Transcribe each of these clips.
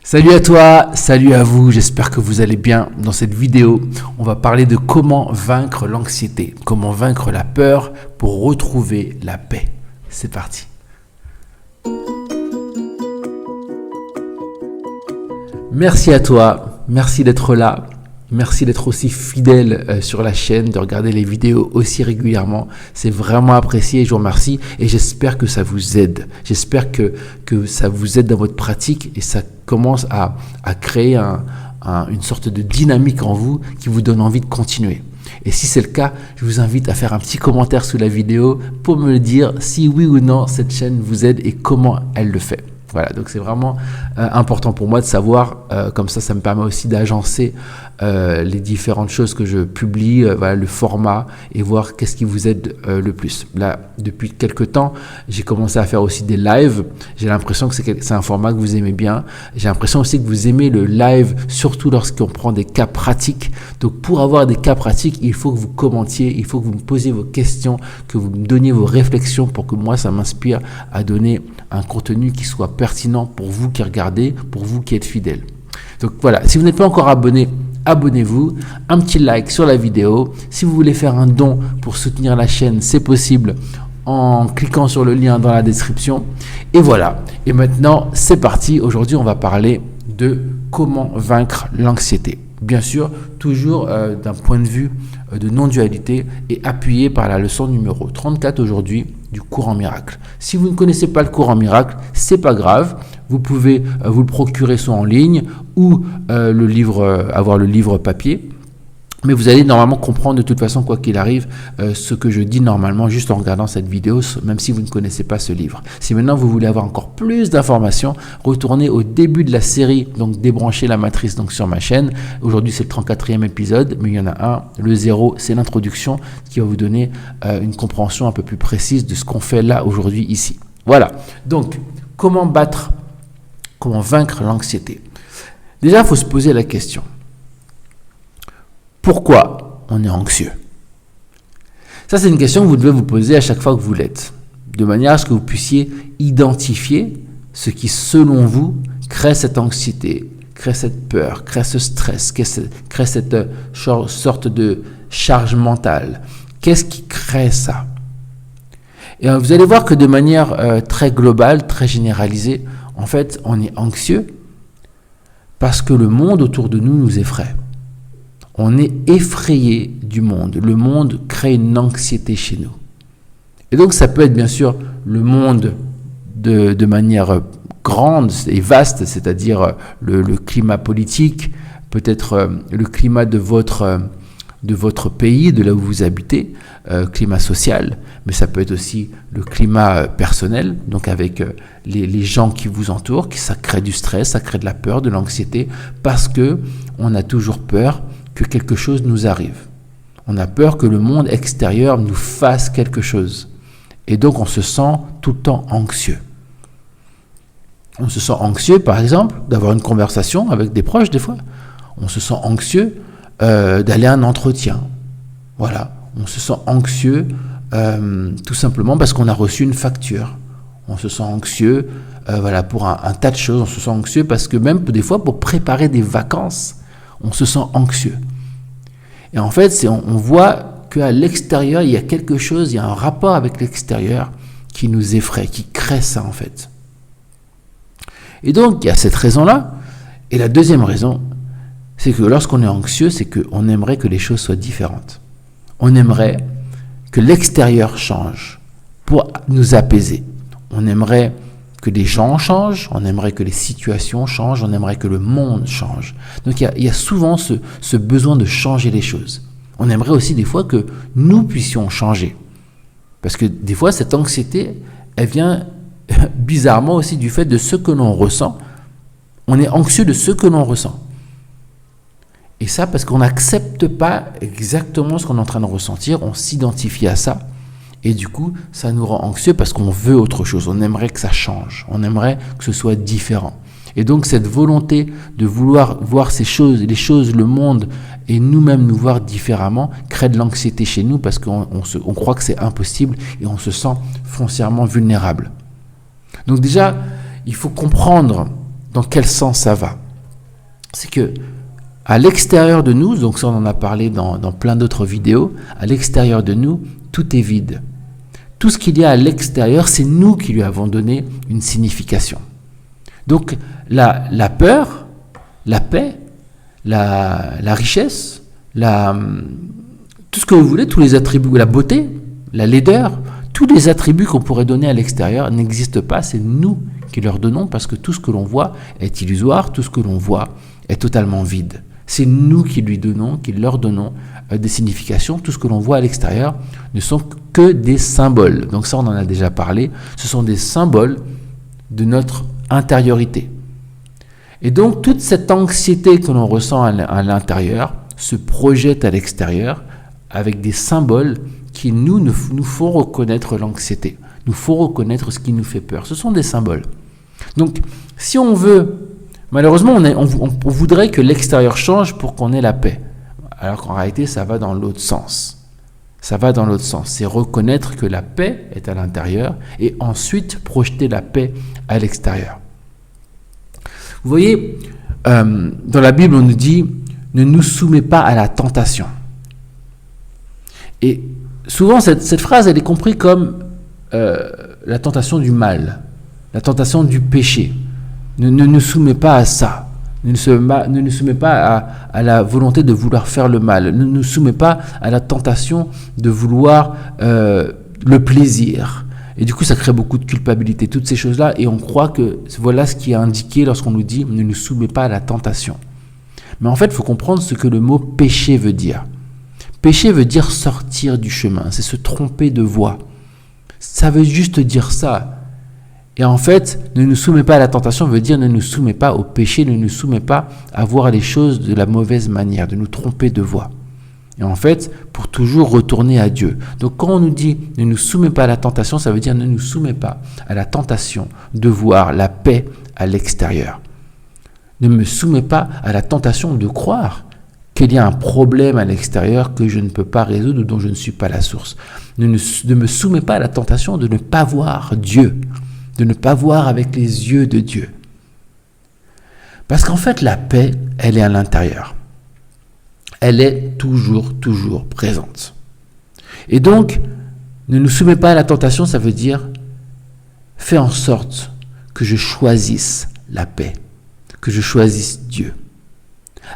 Salut à toi, salut à vous, j'espère que vous allez bien. Dans cette vidéo, on va parler de comment vaincre l'anxiété, comment vaincre la peur pour retrouver la paix. C'est parti. Merci à toi, merci d'être là. Merci d'être aussi fidèle sur la chaîne, de regarder les vidéos aussi régulièrement. C'est vraiment apprécié, je vous remercie et j'espère que ça vous aide. J'espère que ça vous aide dans votre pratique et ça commence à créer une sorte de dynamique en vous qui vous donne envie de continuer. Et si c'est le cas, je vous invite à faire un petit commentaire sous la vidéo pour me dire si oui ou non cette chaîne vous aide et comment elle le fait. Voilà, donc c'est vraiment important pour moi de savoir, comme ça me permet aussi d'agencer les différentes choses que je publie, voilà, le format et voir qu'est-ce qui vous aide le plus. Là, depuis quelques temps, j'ai commencé à faire aussi des lives. J'ai l'impression que c'est un format que vous aimez bien. J'ai l'impression aussi que vous aimez le live, surtout lorsqu'on prend des cas pratiques. Donc pour avoir des cas pratiques, il faut que vous commentiez, il faut que vous me posiez vos questions, que vous me donniez vos réflexions pour que moi, ça m'inspire à donner un contenu qui soit pertinent pour vous qui regardez, pour vous qui êtes fidèles. Donc voilà, si vous n'êtes pas encore abonné, abonnez-vous, un petit like sur la vidéo. Si vous voulez faire un don pour soutenir la chaîne, c'est possible en cliquant sur le lien dans la description. Et voilà, et maintenant c'est parti. Aujourd'hui, on va parler de comment vaincre l'anxiété. Bien sûr, toujours d'un point de vue de non-dualité et appuyé par la leçon numéro 34 aujourd'hui du courant miracle. Si vous ne connaissez pas le courant miracle, c'est pas grave. Vous pouvez vous le procurer soit en ligne ou avoir le livre papier. Mais vous allez normalement comprendre de toute façon, quoi qu'il arrive, ce que je dis normalement juste en regardant cette vidéo, même si vous ne connaissez pas ce livre. Si maintenant vous voulez avoir encore plus d'informations, retournez au début de la série, donc débranchez la matrice donc sur ma chaîne. Aujourd'hui c'est le 34e épisode, mais il y en a un, le 0, c'est l'introduction qui va vous donner une compréhension un peu plus précise de ce qu'on fait là aujourd'hui ici. Voilà, donc comment vaincre l'anxiété? Déjà, il faut se poser la question. Pourquoi on est anxieux? Ça, c'est une question que vous devez vous poser à chaque fois que vous l'êtes, de manière à ce que vous puissiez identifier ce qui, selon vous, crée cette anxiété, crée cette peur, crée ce stress, crée cette sorte de charge mentale. Qu'est-ce qui crée ça? Et vous allez voir que de manière très globale, très généralisée, en fait, on est anxieux parce que le monde autour de nous effraie. On est effrayé du monde. Le monde crée une anxiété chez nous. Et donc, ça peut être bien sûr le monde de manière grande et vaste, c'est-à-dire le climat politique, peut-être le climat de votre pays, de là où vous habitez, climat social, mais ça peut être aussi le climat personnel, donc avec les gens qui vous entourent, ça crée du stress, ça crée de la peur, de l'anxiété, parce que on a toujours peur que quelque chose nous arrive. On a peur que le monde extérieur nous fasse quelque chose. Et donc, on se sent tout le temps anxieux. On se sent anxieux, par exemple, d'avoir une conversation avec des proches, des fois. On se sent anxieux d'aller à un entretien. Voilà. On se sent anxieux tout simplement parce qu'on a reçu une facture. On se sent anxieux pour un tas de choses. On se sent anxieux parce que même des fois, pour préparer des vacances, on se sent anxieux. Et en fait, on voit qu'à l'extérieur, il y a quelque chose, il y a un rapport avec l'extérieur qui nous effraie, qui crée ça en fait. Et donc, il y a cette raison-là. Et la deuxième raison, c'est que lorsqu'on est anxieux, c'est qu'on aimerait que les choses soient différentes. On aimerait que l'extérieur change pour nous apaiser. On aimerait que les gens changent, on aimerait que les situations changent, on aimerait que le monde change. Donc il y a souvent ce besoin de changer les choses. On aimerait aussi des fois que nous puissions changer. Parce que des fois, cette anxiété, elle vient bizarrement aussi du fait de ce que l'on ressent. On est anxieux de ce que l'on ressent. Et ça, parce qu'on n'accepte pas exactement ce qu'on est en train de ressentir, on s'identifie à ça. Et du coup, ça nous rend anxieux parce qu'on veut autre chose. On aimerait que ça change. On aimerait que ce soit différent. Et donc, cette volonté de vouloir voir les choses, le monde, et nous-mêmes nous voir différemment, crée de l'anxiété chez nous parce qu'on croit que c'est impossible et on se sent foncièrement vulnérable. Donc déjà, il faut comprendre dans quel sens ça va? C'est que à l'extérieur de nous, donc ça on en a parlé dans plein d'autres vidéos, à l'extérieur de nous, tout est vide. Tout ce qu'il y a à l'extérieur, c'est nous qui lui avons donné une signification. Donc la peur, la paix, la richesse, tout ce que vous voulez, tous les attributs, la beauté, la laideur, tous les attributs qu'on pourrait donner à l'extérieur n'existent pas, c'est nous qui leur donnons parce que tout ce que l'on voit est illusoire, tout ce que l'on voit est totalement vide. C'est nous qui lui donnons, qui leur donnons des significations. Tout ce que l'on voit à l'extérieur ne sont que des symboles. Donc ça, on en a déjà parlé. Ce sont des symboles de notre intériorité. Et donc, toute cette anxiété que l'on ressent à l'intérieur se projette à l'extérieur avec des symboles qui nous font reconnaître l'anxiété, nous font reconnaître ce qui nous fait peur. Ce sont des symboles. Donc, si on veut, malheureusement, on voudrait que l'extérieur change pour qu'on ait la paix. Alors qu'en réalité, ça va dans l'autre sens. Ça va dans l'autre sens. C'est reconnaître que la paix est à l'intérieur et ensuite projeter la paix à l'extérieur. Vous voyez, dans la Bible, on nous dit « Ne nous soumets pas à la tentation ». Et souvent, cette phrase, elle est comprise comme la tentation du mal, la tentation du péché. Ne nous soumets pas à ça. Ne nous soumets pas à la volonté de vouloir faire le mal. Ne nous soumets pas à la tentation de vouloir le plaisir. Et du coup, ça crée beaucoup de culpabilité, toutes ces choses-là. Et on croit que voilà ce qui est indiqué lorsqu'on nous dit « ne nous soumets pas à la tentation ». Mais en fait, il faut comprendre ce que le mot « péché » veut dire. Péché veut dire sortir du chemin, c'est se tromper de voie. Ça veut juste dire ça. Et en fait, ne nous soumets pas à la tentation veut dire ne nous soumets pas au péché, ne nous soumets pas à voir les choses de la mauvaise manière, de nous tromper de voie. Et en fait, pour toujours retourner à Dieu. Donc quand on nous dit ne nous soumets pas à la tentation, ça veut dire ne nous soumets pas à la tentation de voir la paix à l'extérieur. Ne me soumets pas à la tentation de croire qu'il y a un problème à l'extérieur que je ne peux pas résoudre ou dont je ne suis pas la source. Ne me soumets pas à la tentation de ne pas voir Dieu, de ne pas voir avec les yeux de Dieu. Parce qu'en fait, la paix, elle est à l'intérieur. Elle est toujours présente. Et donc, ne nous soumets pas à la tentation, ça veut dire fais en sorte que je choisisse la paix, que je choisisse Dieu.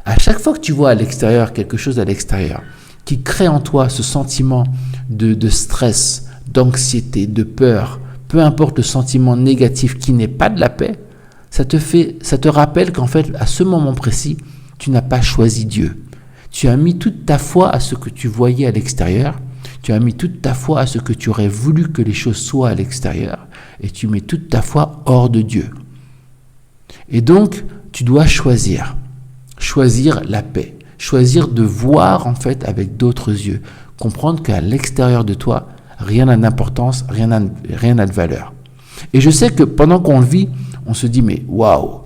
À chaque fois que tu vois à l'extérieur quelque chose à l'extérieur qui crée en toi ce sentiment de stress, d'anxiété, de peur, peu importe le sentiment négatif qui n'est pas de la paix, ça te rappelle qu'en fait, à ce moment précis, tu n'as pas choisi Dieu. Tu as mis toute ta foi à ce que tu voyais à l'extérieur, tu as mis toute ta foi à ce que tu aurais voulu que les choses soient à l'extérieur, et tu mets toute ta foi hors de Dieu. Et donc, tu dois choisir la paix, choisir de voir en fait avec d'autres yeux, comprendre qu'à l'extérieur de toi, rien n'a d'importance, rien n'a de valeur. Et je sais que pendant qu'on le vit, on se dit mais waouh,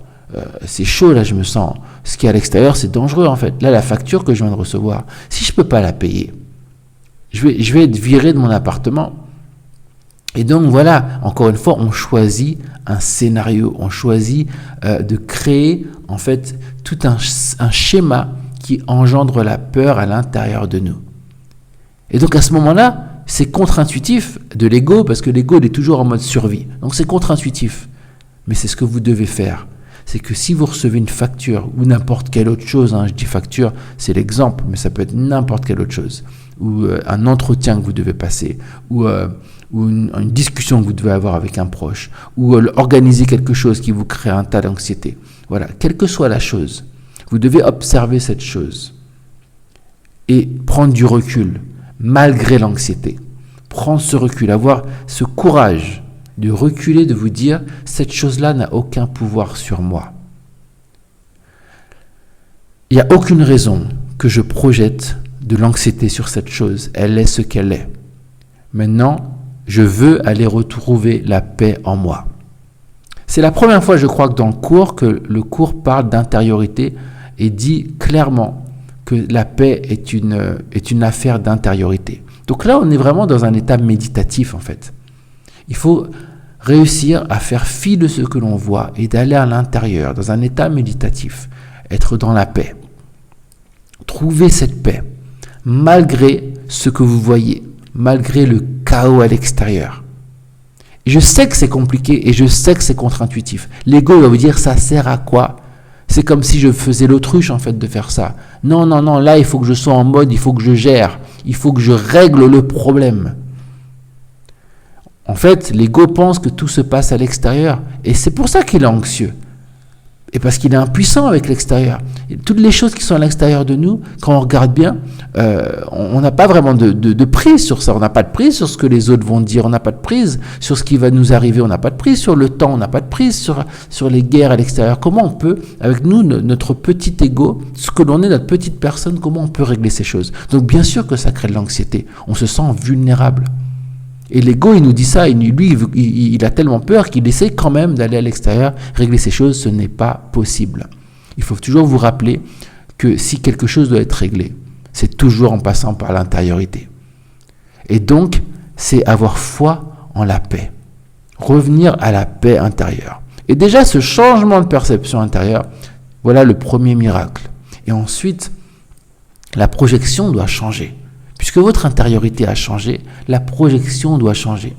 c'est chaud là, je me sens. Ce qui est à l'extérieur, c'est dangereux en fait. Là, la facture que je viens de recevoir, si je peux pas la payer, je vais être viré de mon appartement. Et donc voilà, encore une fois, on choisit un scénario, on choisit de créer en fait tout un schéma qui engendre la peur à l'intérieur de nous. Et donc à ce moment-là, c'est contre-intuitif de l'ego, parce que l'ego il est toujours en mode survie. Donc c'est contre-intuitif. Mais c'est ce que vous devez faire. C'est que si vous recevez une facture ou n'importe quelle autre chose, je dis facture, c'est l'exemple, mais ça peut être n'importe quelle autre chose, ou un entretien que vous devez passer, ou une discussion que vous devez avoir avec un proche, ou organiser quelque chose qui vous crée un tas d'anxiété. Voilà, quelle que soit la chose, vous devez observer cette chose et prendre du recul, malgré l'anxiété. Prendre ce recul, avoir ce courage de reculer, de vous dire « cette chose-là n'a aucun pouvoir sur moi ». Il n'y a aucune raison que je projette de l'anxiété sur cette chose. Elle est ce qu'elle est. Maintenant, je veux aller retrouver la paix en moi. C'est la première fois, je crois, que dans le cours, que le cours parle d'intériorité et dit clairement que la paix est une affaire d'intériorité. Donc là, on est vraiment dans un état méditatif, en fait. Il faut réussir à faire fi de ce que l'on voit et d'aller à l'intérieur, dans un état méditatif, être dans la paix. Trouver cette paix, malgré ce que vous voyez, malgré le chaos à l'extérieur. Et je sais que c'est compliqué et je sais que c'est contre-intuitif. L'ego va vous dire, ça sert à quoi? C'est comme si je faisais l'autruche en fait de faire ça. Non, non, non, là il faut que je sois en mode, il faut que je gère, il faut que je règle le problème. En fait, l'ego pense que tout se passe à l'extérieur et c'est pour ça qu'il est anxieux. Et parce qu'il est impuissant avec l'extérieur. Et toutes les choses qui sont à l'extérieur de nous, quand on regarde bien, on n'a pas vraiment de prise sur ça. On n'a pas de prise sur ce que les autres vont dire. On n'a pas de prise sur ce qui va nous arriver. On n'a pas de prise sur le temps. On n'a pas de prise sur les guerres à l'extérieur. Comment on peut, avec nous, notre petit ego, ce que l'on est, notre petite personne, comment on peut régler ces choses? Donc bien sûr que ça crée de l'anxiété. On se sent vulnérable. Et l'ego, il nous dit ça, lui, il a tellement peur qu'il essaie quand même d'aller à l'extérieur, régler ces choses, ce n'est pas possible. Il faut toujours vous rappeler que si quelque chose doit être réglé, c'est toujours en passant par l'intériorité. Et donc, c'est avoir foi en la paix. Revenir à la paix intérieure. Et déjà, ce changement de perception intérieure, voilà le premier miracle. Et ensuite, la projection doit changer. Puisque votre intériorité a changé, la projection doit changer.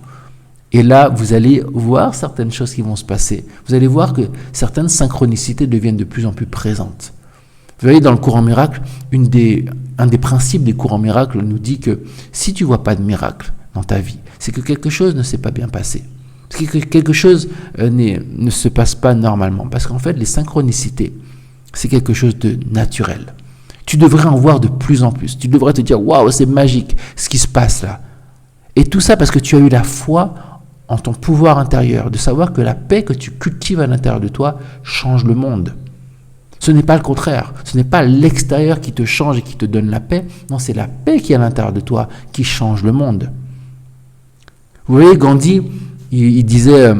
Et là, vous allez voir certaines choses qui vont se passer. Vous allez voir que certaines synchronicités deviennent de plus en plus présentes. Vous voyez, dans le courant miracle, un des principes des courants miracles nous dit que si tu ne vois pas de miracle dans ta vie, c'est que quelque chose ne s'est pas bien passé. C'est que quelque chose ne se passe pas normalement. Parce qu'en fait, les synchronicités, c'est quelque chose de naturel. Tu devrais en voir de plus en plus. Tu devrais te dire, waouh, c'est magique ce qui se passe là. Et tout ça parce que tu as eu la foi en ton pouvoir intérieur, de savoir que la paix que tu cultives à l'intérieur de toi change le monde. Ce n'est pas le contraire. Ce n'est pas l'extérieur qui te change et qui te donne la paix. Non, c'est la paix qui est à l'intérieur de toi qui change le monde. Vous voyez, Gandhi, il disait,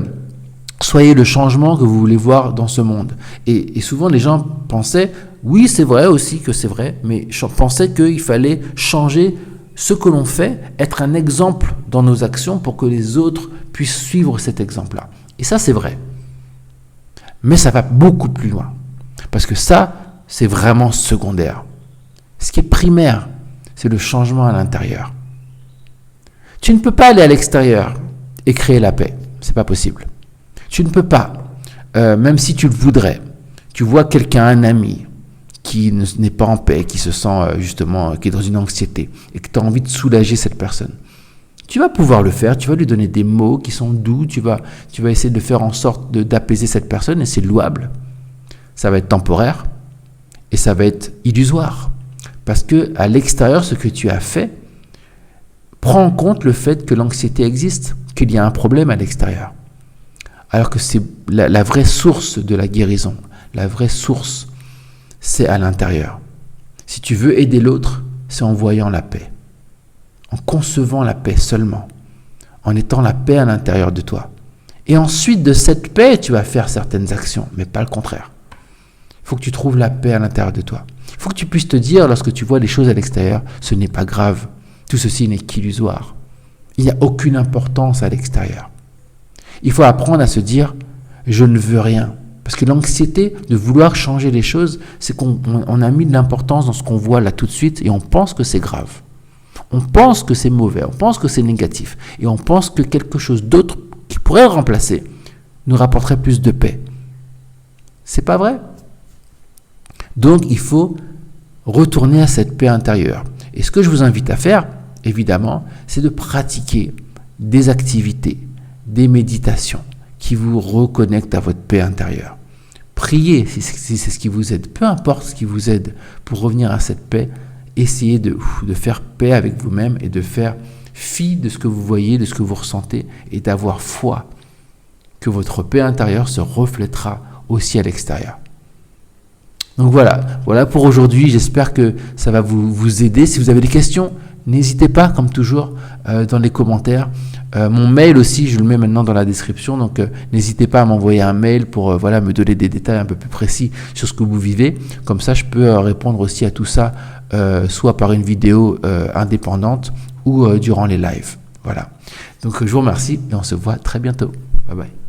soyez le changement que vous voulez voir dans ce monde. Et souvent, les gens pensaient, oui, c'est vrai aussi que c'est vrai, mais je pensais qu'il fallait changer ce que l'on fait, être un exemple dans nos actions pour que les autres puissent suivre cet exemple-là. Et ça, c'est vrai. Mais ça va beaucoup plus loin. Parce que ça, c'est vraiment secondaire. Ce qui est primaire, c'est le changement à l'intérieur. Tu ne peux pas aller à l'extérieur et créer la paix. C'est pas possible. Tu ne peux pas, même si tu le voudrais. Tu vois quelqu'un, un ami, qui n'est pas en paix, qui se sent justement, qui est dans une anxiété, et que tu as envie de soulager cette personne. Tu vas pouvoir le faire, tu vas lui donner des mots qui sont doux, tu vas essayer de faire en sorte d'apaiser cette personne, et c'est louable. Ça va être temporaire, et ça va être illusoire. Parce que à l'extérieur, ce que tu as fait prend en compte le fait que l'anxiété existe, qu'il y a un problème à l'extérieur. Alors que c'est la vraie source de la guérison, la vraie source, c'est à l'intérieur. Si tu veux aider l'autre, c'est en voyant la paix, en concevant la paix seulement, en étant la paix à l'intérieur de toi. Et ensuite de cette paix, tu vas faire certaines actions, mais pas le contraire. Il faut que tu trouves la paix à l'intérieur de toi. Il faut que tu puisses te dire, lorsque tu vois les choses à l'extérieur, ce n'est pas grave, tout ceci n'est qu'illusoire. Il n'y a aucune importance à l'extérieur. Il faut apprendre à se dire, je ne veux rien. Parce que l'anxiété de vouloir changer les choses, c'est qu'on a mis de l'importance dans ce qu'on voit là tout de suite et on pense que c'est grave. On pense que c'est mauvais, on pense que c'est négatif. Et on pense que quelque chose d'autre qui pourrait le remplacer nous rapporterait plus de paix. C'est pas vrai. Donc il faut retourner à cette paix intérieure. Et ce que je vous invite à faire, évidemment, c'est de pratiquer des activités, des méditations qui vous reconnectent à votre paix intérieure. Priez si c'est ce qui vous aide. Peu importe ce qui vous aide pour revenir à cette paix, essayez de faire paix avec vous-même et de faire fi de ce que vous voyez, de ce que vous ressentez et d'avoir foi que votre paix intérieure se reflètera aussi à l'extérieur. Donc voilà pour aujourd'hui. J'espère que ça va vous aider. Si vous avez des questions, n'hésitez pas, comme toujours, dans les commentaires. Mon mail aussi, je le mets maintenant dans la description. Donc n'hésitez pas à m'envoyer un mail pour me donner des détails un peu plus précis sur ce que vous vivez. Comme ça, je peux répondre aussi à tout ça, soit par une vidéo indépendante ou durant les lives. Voilà. Donc je vous remercie et on se voit très bientôt. Bye bye.